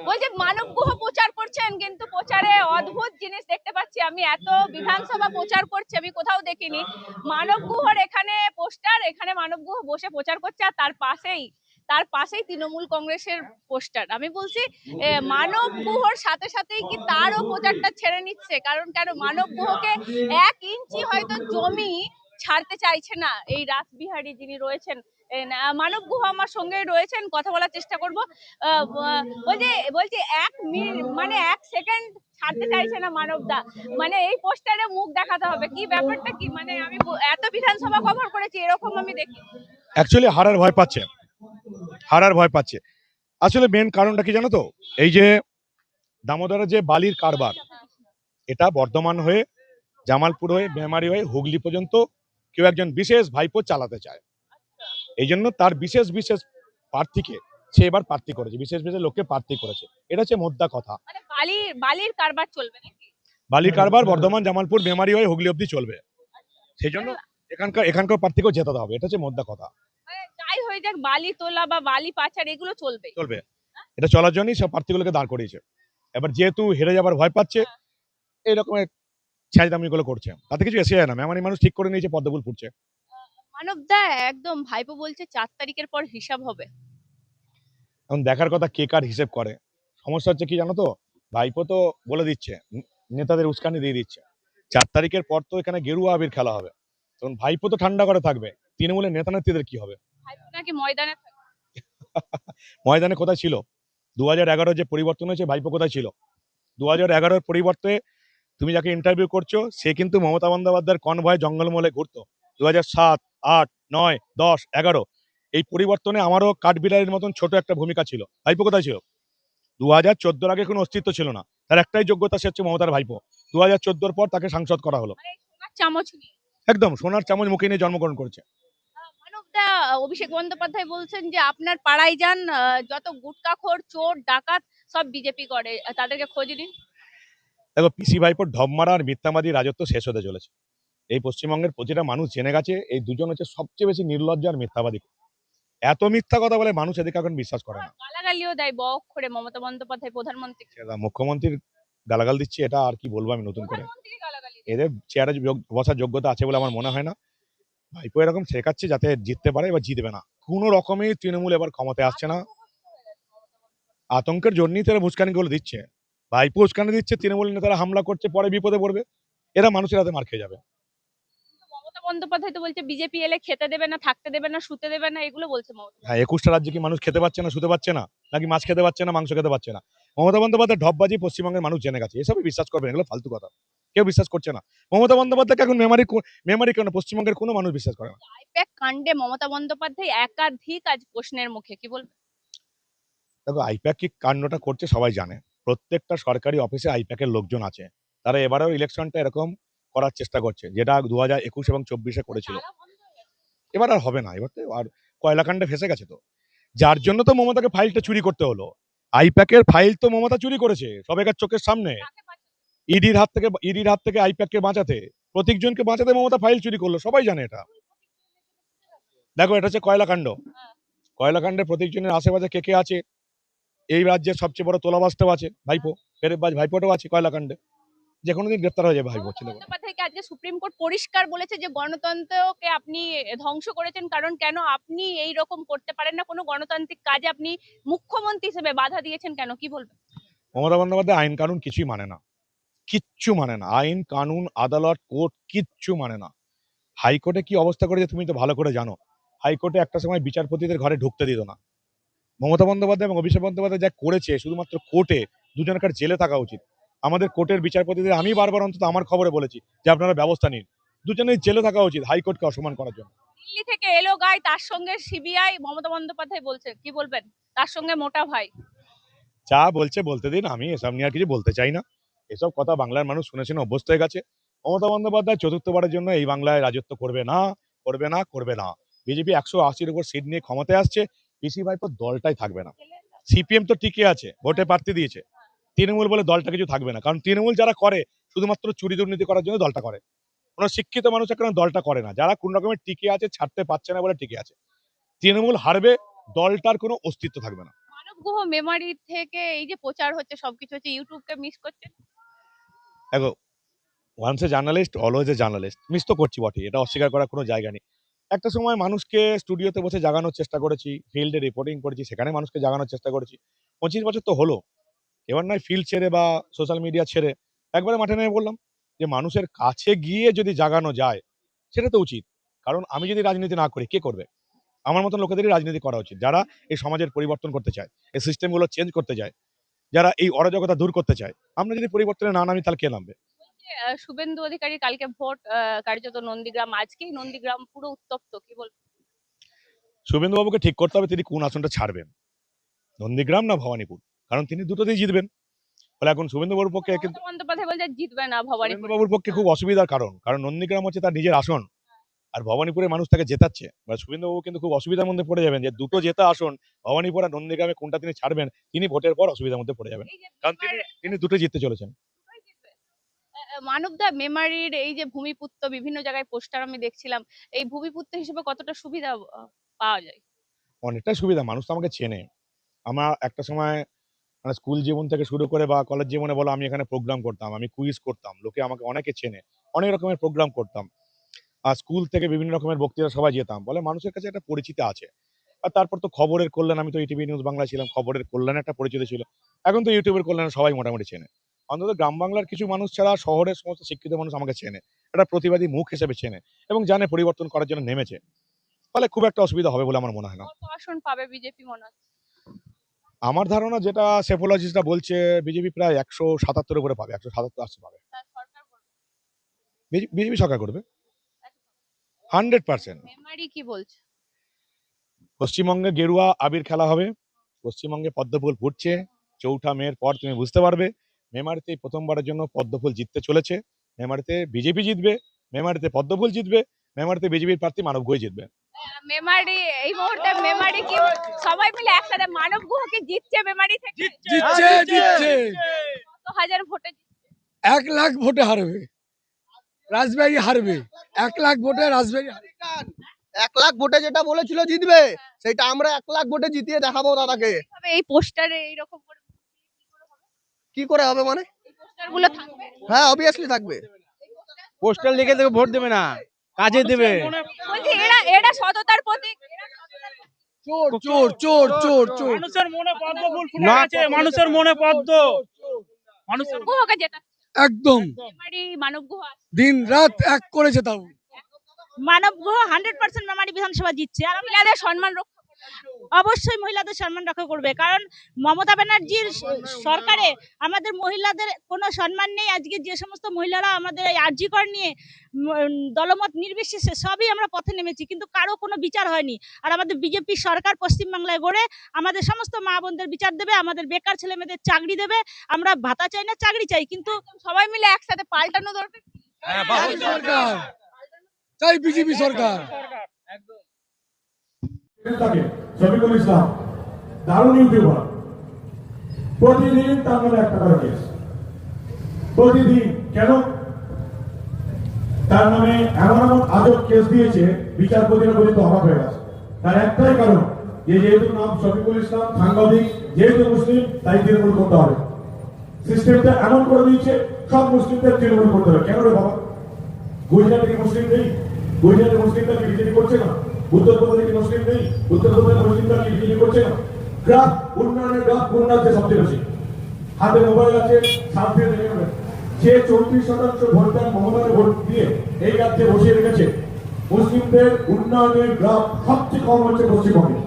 বলছে মানব গুহ প্রচার করছেন, কিন্তু প্রচারে অদ্ভুত জিনিস দেখতে পাচ্ছি আমি। এত বিধানসভা প্রচার করছে আমি কোথাও দেখিনি। মানব গুহর এখানে পোস্টার, এখানে মানব গুহ বসে প্রচার করছে, আর তার পাশেই তৃণমূল কংগ্রেসের পোস্টার। আমি বলছি মানব গুহর সাথে সাথেই কি তারও প্রচারটা ছেড়ে নিচ্ছে? কারণ কেন মানব গুহকে 1 ইঞ্চি হয়তো জমি ছাড়তে চাইছে না এই রাসবিহারী যিনি রয়েছেন। মানব গুহ আমার সঙ্গে রয়েছেন, কথা বলার চেষ্টা করব। বলছি 1 মিনিট মানে 1 সেকেন্ড ছাড়তে চাইছে না মানবদা, মানে এই পোস্টারে মুখ দেখাতে হবে। কি ব্যাপারটা কি? মানে আমি এত বিধানসভা কভার করেছি, এরকম আমি দেখি। অ্যাকচুয়ালি হারার ভয় পাচ্ছে। আসলে মেন কারণটা কি জানো তো, এই যে দামোদরের যে বালির কারবার, এটা বর্ধমান হয়ে, জামালপুর হয়ে, মেমারি হয়ে, হুগলি পর্যন্ত কেউ একজন বিশেষ ভাইপো চালাতে চায়। এই জন্য তার বিশেষ প্রার্থীকে সে এবার প্রার্থী করেছে, বিশেষ লোককে প্রার্থী করেছে। এটা হচ্ছে মোদ্দা কথা। মানে বালির কারবার চলবে নাকি? বালির কারবার বর্ধমান, জামালপুর, মেমারি হয়ে হুগলি অব্দি চলবে। সেই জন্য এখানকার প্রার্থীকেও জেতাতে হবে, এটা হচ্ছে মোদ্দা কথা। যাই হয়ে যাক, বালি তোলা বা বালি পাচার এগুলো চলবে। এটা চলার জন্যই সব প্রার্থীগুলোকে দাঁড় করিয়েছে। এবার যেহেতু হেরে যাবার ভয় পাচ্ছে, এইরকম ছ্যাঁচদামিগুলো করছে, তাতে কিছু এসে যায় না। মেমারি মানুষ ঠিক করে নিয়েছে, পদ্মফুল ফুটছে। মানবদা একদম ভাইপো বলছে 4 তারিখের পর হিসাব হবে। এখন দেখার কথা কে কার হিসেব করে। সমস্যা হচ্ছে কি জানো তো, ভাইপো তো বলে দিচ্ছে, নেতাদের উস্কানি দিয়ে দিচ্ছে 4 তারিখের পর তো এখানে গেরুয়া আবির খেলা হবে। তখন ভাইপো তো ঠান্ডা করে থাকবে, তৃণমূলের নেতা নেত্রীদের কি হবে? ভাইপো নাকি ময়দানে থাকবে? ময়দানে কোথায় ছিল? 2011 যে পরিবর্তন হয়েছে, ভাইপো কোথায় ছিল? 2011 পরিবর্তে তুমি যাকে ইন্টারভিউ করছো, সে কিন্তু মমতা বন্দ্যোপাধ্যায়ের কনভয়ে জঙ্গলমহলে ঘুরতো। 2007, 8, 9, 10, 11 এই পরিবর্তনে আমারও কাঠবিড়ালির মতন ছোট একটা ভূমিকা ছিল। ভাইপো কোথায় ছিল? 2014 আগে কোনো অস্তিত্ব ছিল না। তার একটাই যোগ্যতা, সে হচ্ছে মমতার ভাইপো। 2014 পর তাকে সাংসদ করা হলো। মানে সোনার চামচ নিয়ে। একদম সোনার চামচ মুখে নিয়ে জন্মগ্রহণ করেছে। মানবদা, অভিষেক বন্দ্যোপাধ্যায় বলছেন যে আপনার পাড়ায় যান, যত গুটকাখোর, চোর, ডাকাত সব বিজেপি করে, তাদেরকে খোঁজ নিন। দেখো, পিসি ভাইপোর ঢবমারা আর মিথ্যাবাদী রাজত্ব শেষ হতে চলেছে। এই পশ্চিমবঙ্গের প্রতিটা মানুষ জেনে গেছে এই দুজন হচ্ছে সবচেয়ে বেশি নির্লজ্জ আর মিথ্যাবাদী। এত মিথ্যা কথা বলে, মানুষ এদিকে এখন বিশ্বাস করে না। গালাগালিও দেয় বক্ষ করে মমতা বন্দ্যোপাধ্যায় প্রধানমন্ত্রী। মুখ্যমন্ত্রীর গালাগাল দিচ্ছে, এটা আর কি বলবো আমি নতুন করে। এদের চেয়ারে বসার যোগ্যতা আছে বলে আমার মনে হয় না। ভাইপো এরকম শেখাচ্ছে যাতে জিততে পারে, এবার জিতবে না। কোনো রকমে তৃণমূল এবার ক্ষমতায় আসছে না। আতঙ্কের জন্যই তারা উস্কানি গুলো দিচ্ছে। ভাইপো উস্কানি দিচ্ছে, তৃণমূল নেতারা হামলা করছে, পরে বিপদে পড়বে। এরা মানুষের হাতে মার খেয়ে যাবে। মমতা বন্দ্যোপাধ্যায় তো বলছে বিজেপি এলে খেতে দেবে না, থাকতে দেবে না, শুতে দেবে না, এগুলো বলছে মমতা। হ্যাঁ, 21টা রাজ্যে কি মানুষ খেতে পাচ্ছে না, শুতে পাচ্ছে না, নাকি মাছ খেতে পাচ্ছে না, মাংস খেতে পাচ্ছে না? মমতা বন্দ্যোপাধ্যায় ঢপবাজি পশ্চিমবঙ্গের মানুষ জেনে গেছে। এসবই বিশ্বাস করবে, এগুলো ফালতু কথা। কেউ বিশ্বাস করছে না মমতা বন্দ্যোপাধ্যায়কে এখন। মেমারি কেন, পশ্চিমবঙ্গের কোনো মানুষ বিশ্বাস করে না। আইপ্যাক কাণ্ডে মমতা বন্দ্যোপাধ্যায় একাধিক আজ প্রশ্নের মুখে, কি বলবেন? দেখো, আইপ্যাক কি কাণ্ডটা করছে সবাই জানে। প্রত্যেকটা সরকারি অফিসে আইপ্যাকের লোকজন আছে। তারা এবারেও ইলেকশনটা এরকম করার চেষ্টা করছে, যেটা 2021 এবং 24-এ করেছিল। এবার আর হবে না। এবার তো আর কয়লাকাণ্ডে ফেসে গেছে তো, যার জন্য তো মমতাকে ফাইলটা চুরি করতে হলো। আইপ্যাকের ফাইল তো মমতা চুরি করেছে সবাইকার চোখের সামনে। ইডির হাত থেকে আইপ্যাককে বাঁচাতে, প্রতীকজনকে বাঁচাতে মমতা ফাইল চুরি করলো, সবাই জানে এটা। দেখো, এটা হচ্ছে কয়লাকাণ্ড। কয়লাকাণ্ডে প্রতীকজনের আশেপাশে কে কে আছে? এই রাজ্যের সবচেয়ে বড় তোলাবাজটাও আছে, ভাইপো। ফেরেববাজ ভাইপোটাও আছে কয়লাকাণ্ডে। যে কোনো দিন গ্রেপ্তার হয়ে যাবে ভাইপো ছেলে। বন্দ্যোপাধ্যায়কে আজকে সুপ্রিম কোর্ট পরিষ্কার বলেছে যে গণতন্ত্রকে আপনি ধ্বংস করেছেন, কারণ কেন আপনি এই রকম করতে পারেন না, কোনো গণতান্ত্রিক কাজে আপনি মুখ্যমন্ত্রী হিসেবে বাধা দিয়েছেন কেন, কি বলবেন? মমতা বন্দ্যোপাধ্যায় আইন কানুন কিছুই মানে না, কিচ্ছু মানে না। আইন কানুন, আদালত, কোর্ট কিচ্ছু মানে না। হাইকোর্টে কি অবস্থা করেছে তুমি তো ভালো করে জানো। হাইকোর্টে একটা সময় বিচারপতিদের ঘরে ঢুকতে দিত না। মমতা বন্দ্যোপাধ্যায় এবং অভিষেক বন্দ্যোপাধ্যায় যা করেছে, শুধুমাত্র কোর্টে দুজনকার জেলে থাকা উচিত। আমাদের কোর্টের বিচারপতিদের আমি বারবার অন্তত আমার খবরে বলেছি যে আপনারা ব্যবস্থা নিন। দুজনেই জেলে থাকা উচিত হাইকোর্টকে অসম্মান করার জন্য। দিল্লি থেকে এলো গাই, তার সঙ্গে সিবিআই, মমতা বন্দ্যোপাধ্যায় বলছে, কি বলবেন? তার সঙ্গে মোটা ভাই। যা বলছে বলতে দিন, আমি এসব নিয়ে আর কিছু বলতে চাই না। এসব কথা বাংলার মানুষ শুনে শুনে অভ্যস্ত হয়ে গেছে। মমতা বন্দ্যোপাধ্যায় চতুর্থবারের জন্য এই বাংলায় রাজত্ব করবে না, করবে না, করবে না। বিজেপি 180-র উপর সিট নিয়ে ক্ষমতায় আসছে, পিসি ভাইপোর দলটাই থাকবে না। সিপিএম তো টিকে আছে, ভোটে প্রার্থী দিয়েছে। তৃণমূল বলে দলটা কিছু থাকবে না, কারণ তৃণমূল যারা করে শুধুমাত্র চুরি দুর্নীতি করার জন্য দলটা করে। কোনো শিক্ষিত মানুষ এখন দলটা করে না, যারা কোন রকমের টিকে আছে, ছাড়তে পারছে না বলে টিকে আছে। তৃণমূল হারবে, দলটার কোনো অস্তিত্ব থাকবে না। গুহ মেমারি থেকে এই যে প্রচার হচ্ছে সবকিছু হচ্ছে, ইউটিউবকে মিস করছেন? দেখো, once a journalist always a journalist, miss তো করছি বটে, এটা অস্বীকার করার কোনো জায়গা নেই। একটা সময় মানুষকে স্টুডিওতে বসে জাগানোর চেষ্টা করেছি, ফিল্ডে রিপোর্টিং করেছি, সেখানে মানুষকে জাগানোর চেষ্টা করেছি। 25 বছর তো হলো, এবার নয় ফিল্ড ছেড়ে বা সোশ্যাল মিডিয়া ছেড়ে একবারে মাঠে নেমে বললাম যে মানুষের কাছে গিয়ে যদি জাগানো যায় সেটা তো উচিত। কারণ আমি যদি রাজনীতি না করি কে করবে? আমার মতন লোকেদেরই রাজনীতি করা উচিত, যারা এই সমাজের পরিবর্তন করতে চায়, এই সিস্টেমগুলো চেঞ্জ করতে চায়, যারা এই অরাজকতা দূর করতে চায়। আমরা যদি পরিবর্তনে না নামি তাহলে কে নামবে? শুভেন্দু অধিকারী কালকে ভোট কার্যত নন্দীগ্রাম, আজকেই নন্দীগ্রাম পুরো উত্তপ্ত, কি বলবো? শুভেন্দুবাবুকে ঠিক করতে হবে তিনি কোন আসনটা ছাড়বেন, নন্দীগ্রাম না ভবানীপুর, কারণ তিনি দুটোতেই জিতবেন। ফলে এখন শুভেন্দুবাবুর পক্ষে কিন্তু মমতা বন্দ্যোপাধ্যায় বলছে জিতবে না ভবানীপুর। শুভেন্দুবাবুর পক্ষে খুব অসুবিধার কারণ নন্দীগ্রাম হচ্ছে তার নিজের আসন, আর ভবানীপুরের মানুষ তাকে জেতাচ্ছে। বা শুভেন্দুবাবু কিন্তু খুব অসুবিধার মধ্যে পড়ে যাবেন যে দুটো জেতা আসন ভবানীপুর আর নন্দীগ্রামে কোনটা তিনি ছাড়বেন, তিনি ভোটের পর অসুবিধার মধ্যে পড়ে যাবেন, এই যে কারণ তিনি দুটো জিততে চলেছেন। মানবদা মেমারির এই যে ভূমিপুত্র, বিভিন্ন জায়গায় পোস্টার আমি দেখছিলাম, এই ভূমিপুত্র হিসেবে কতটা সুবিধা পাওয়া যায়? অনেকটাই সুবিধা, মানুষ তো আমাকে চেনে। আমার একটা সময় মানে স্কুল জীবন থেকে শুরু করে বা কলেজ জীবনে বলো, আমি এখানে প্রোগ্রাম করতাম, আমি কুইজ করতাম, লোকে আমাকে অনেকে চেনে, অনেক রকমের প্রোগ্রাম করতাম। আর স্কুল থেকে বিভিন্ন রকমের বক্তৃতা সভায় যেতাম, বলে মানুষের কাছে একটা পরিচিতি আছে। আর তারপর তো খবরের কল্যাণ, আমি তো ইটিভি নিউজ বাংলায় ছিলাম, খবরের কল্যাণে একটা পরিচিতি ছিল। এখন তো ইউটিউবের কল্যাণে সবাই মোটামুটি চেনে। অন্তত গ্রাম বাংলার কিছু মানুষ ছাড়া শহরের সমস্ত শিক্ষিত মানুষ আমাকে চেনে, একটা প্রতিবাদী মুখ হিসেবে চেনে এবং জানে পরিবর্তন করার জন্য নেমেছে। ফলে খুব একটা অসুবিধা হবে বলে আমার মনে হয় না। কত আসন পাবে বিজেপি মনে হচ্ছে? আমার ধারণা, যেটা সেফোলজিস্টরা বলছে, বিজেপি প্রায় 177 উপরে পাবে, 177 আসন পাবে। তার সরকার করবে? বিজেপি সরকার করবে 100%। মেমারি কি বলছে? পশ্চিমবঙ্গে গেরুয়া আবির খেলা হবে, পশ্চিমবঙ্গে পদ্মফুল ফুটছে। 4ঠা মের পর তুমি বুঝতে পারবে মেমারিতে প্রথমবারের জন্য পদ্মফুল জিততে চলেছে। মেমারিতে বিজেপি জিতবে, মেমারিতে পদ্মফুল জিতবে, মেমারিতে বিজেপির প্রার্থী মানব গোই জিতবে। মেমারি এই মুহূর্তে মেমারি কি সবাই মিলে একসাথে, মানব গুহ কি জিতছে মেমারি থেকে? জিতছে। কত হাজার ভোটে জিতছে? 1 লাখ ভোটে হারবে, রাজবাড়ী হারবে। 1 লাখ ভোটে রাজবাড়ী হারবে। 1 লাখ ভোটে যেটা বলেছিল জিতবে, সেটা আমরা 1 লাখ ভোটে জিতিয়ে দেখাবো দাদাকে। তবে এই পোস্টারে এইরকম করে কি করে হবে মানে? এই পোস্টার গুলো থাকবে? হ্যাঁ, অবভিয়াসলি থাকবে। পোস্টার লিখে দেবে, ভোট দেবে না, কাজে দেবে। বলছি এরা সততার প্রতীক, এরা সততার প্রতীক। চোর চোর চোর চোর চোর। মানুষের মনে পদ্ম ফুল ফুটে গেছে, মানুষের মনে পদ্ম, মানুষের গুহকে জেতা একদম মেমারি মানব গুহ আছে। দিন রাত এক করে যেতাম। মানব গুহ 100% মেমারি বিধানসভা জিতছে। আর মহিলাদের সম্মান রক্ষা করবে। অবশ্যই মহিলাদের সম্মান রক্ষা করবে, কারণ মমতা ব্যানার্জির সরকারে আমাদের মহিলাদের কোনো সম্মান নেই। আজকে যে সমস্ত মহিলারা আমাদের এই আরজি কর নিয়ে দলমত নির্বিশেষে সবই আমরা পথে নেমেছি, কিন্তু কারো কোনো বিচার হয়নি। আর আমাদের বিজেপি সরকার পশ্চিমবাংলায় গড়ে আমাদের সমস্ত মা বোনদের বিচার দেবে, আমাদের বেকার ছেলে মেয়েদের চাকরি দেবে। আমরা ভাতা চাই না, চাকরি চাই, কিন্তু সবাই মিলে একসাথে পাল্টানো দরকার। চাই সরকার, চাই বিজেপি সরকার। থাকে শফিকুল ইসলাম, দারুণ ইউটিউবার, প্রতিদিন তার নামে একটা করে কেস, প্রতিদিন। কেন? তার নামে এমন এমন আজব কেস দিয়েছে, বিচারপতিরা পর্যন্ত অবাক হয়ে গেছে। তার একটাই কারণ, যে যেহেতু নাম শফিকুল ইসলাম, সাংবাদিক, যেহেতু মুসলিম, তাই তৃণমূল করতে হবে। সিস্টেমটা এমন করে দিয়েছে সব মুসলিমদের তৃণমূল করতে হবে। কেন রে বাবা? গুজরাটে কি মুসলিম নেই? গুজরাটে মুসলিমরা কি বিজেপি করছে না? উত্তরপ্রদেশে কি মুসলিম নেই? উত্তরপ্রদেশে মুসলিমরা কি বিজেপি করছে না? গ্রাফ উন্নয়নের গ্রাফ কোন রাজ্যে সবচেয়ে বেশি? হাতে মোবাইল আছে, সাথে দেখে নেবেন। যে 34% ভোট দেন মমতার ভোট দিয়ে এই রাজ্যে বসিয়ে রেখেছে, মুসলিমদের উন্নয়নের গ্রাফ সবচেয়ে কম হচ্ছে পশ্চিমবঙ্গে।